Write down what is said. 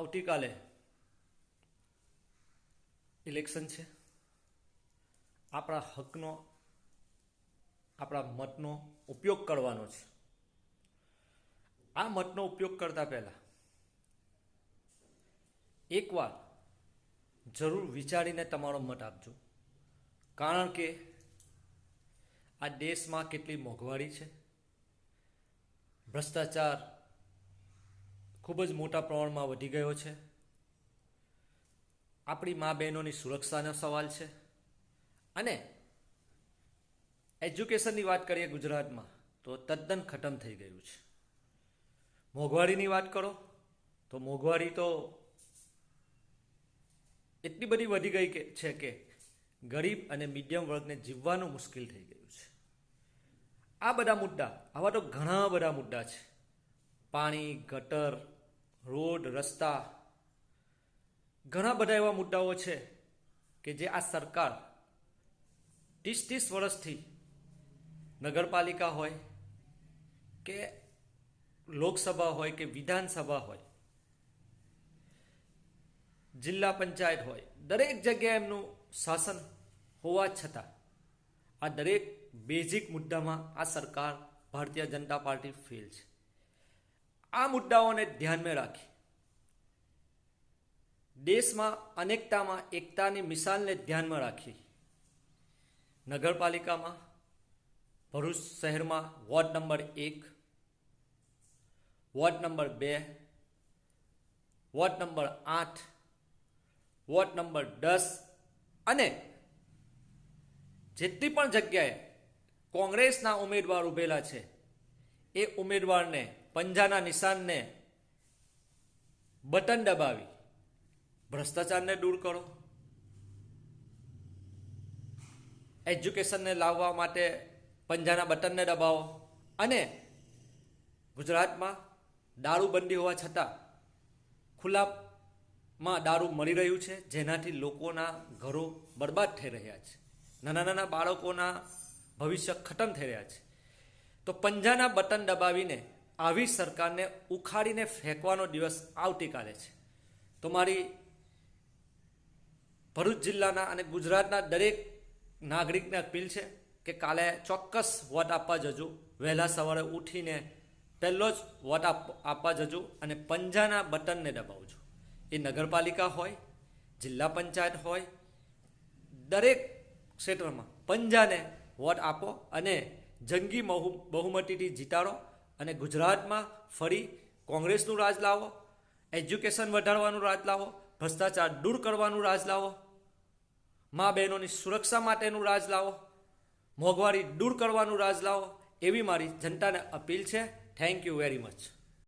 આવતીકાલે ઇલેક્શન છે. આપણા હકનો, આપણા મતનો ઉપયોગ કરવાનો છે. આ મતનો ઉપયોગ કરતા પહેલા એકવાર જરૂર વિચારીને તમારો મત આપજો. કારણ કે આ દેશમાં કેટલી મોંઘવારી છે, ભ્રષ્ટાચાર ખૂબ જ મોટા પ્રમાણમાં વધી ગયો છે, આપણી મા બહેનોની સુરક્ષાનો સવાલ છે, અને એજ્યુકેશનની વાત કરીએ ગુજરાતમાં તો તદ્દન ખતમ થઈ ગયું છે. મોંઘવારીની વાત કરો તો મોંઘવારી તો એટલી બધી વધી ગઈ છે કે ગરીબ અને મીડિયમ વર્ગને જીવવાનું મુશ્કેલ થઈ ગયું છે. આ બધા મુદ્દા, આવા તો ઘણા બધા મુદ્દા છે. પાણી, ગટર, રોડ, રસ્તા, ઘણા બધા એવા મુદ્દાઓ છે કે જે આ સરકાર 30 વર્ષથી નગરપાલિકા હોય કે લોકસભા હોય કે વિધાનસભા હોય, જિલ્લા પંચાયત હોય, દરેક જગ્યાએ એમનું શાસન હોવા છતાં આ દરેક બેઝિક મુદ્દામાં આ સરકાર ભારતીય જનતા પાર્ટી ફેલ છે. આ મુદ્દાઓને ધ્યાનમાં રાખી દેશમાં અનેકતામાં એકતાની મિસાલને ધ્યાનમાં રાખી નગરપાલિકામાં ભરૂચ શહેરમાં ward number 1, ward number 2, ward number 8, ward number 10 અને જેટલી પણ જગ્યાએ કોંગ્રેસના ઉમેદવાર ઉભેલા છે એ ઉમેદવારને પંજાના નિશાનને બટન દબાવી ભ્રષ્ટાચારને દૂર કરો, એજ્યુકેશનને લાવવા માટે પંજાના બટનને દબાવો, અને ગુજરાતમાં દારૂબંધી હોવા છતાં ખુલ્લામાં દારૂ મળી રહ્યું છે, જેનાથી લોકોના ઘરો બરબાદ થઈ રહ્યા છે, નાના નાના બાળકોના ભવિષ્ય ખતમ થઈ રહ્યા છે. તો પંજાના બટન દબાવીને આવી સરકારને ઉખાડીને ફેંકવાનો દિવસ આવતીકાલે છે. તો મારી ભરૂચ જિલ્લાના અને ગુજરાતના દરેક નાગરિકને અપીલ છે કે કાલે ચોક્કસ વોટ આપવા જજો. વહેલા સવારે ઉઠીને પહેલો જ વોટ આપવા જજો અને પંજાના બટનને દબાવજો. એ નગરપાલિકા હોય, જિલ્લા પંચાયત હોય, દરેક ક્ષેત્રમાં પંજાને વોટ આપો અને જંગી બહુમતીથી જીતાડો અને ગુજરાતમાં ફરી કોંગ્રેસનું રાજ લાવો, એજ્યુકેશન વધારવાનું રાજ લાવો, ભ્રષ્ટાચાર દૂર કરવાનું રાજ લાવો, મા બહેનોની સુરક્ષા માટેનું રાજ લાવો, મોંઘવારી દૂર કરવાનું રાજ લાવો, એવી મારી જનતાને અપીલ છે. Thank you very much.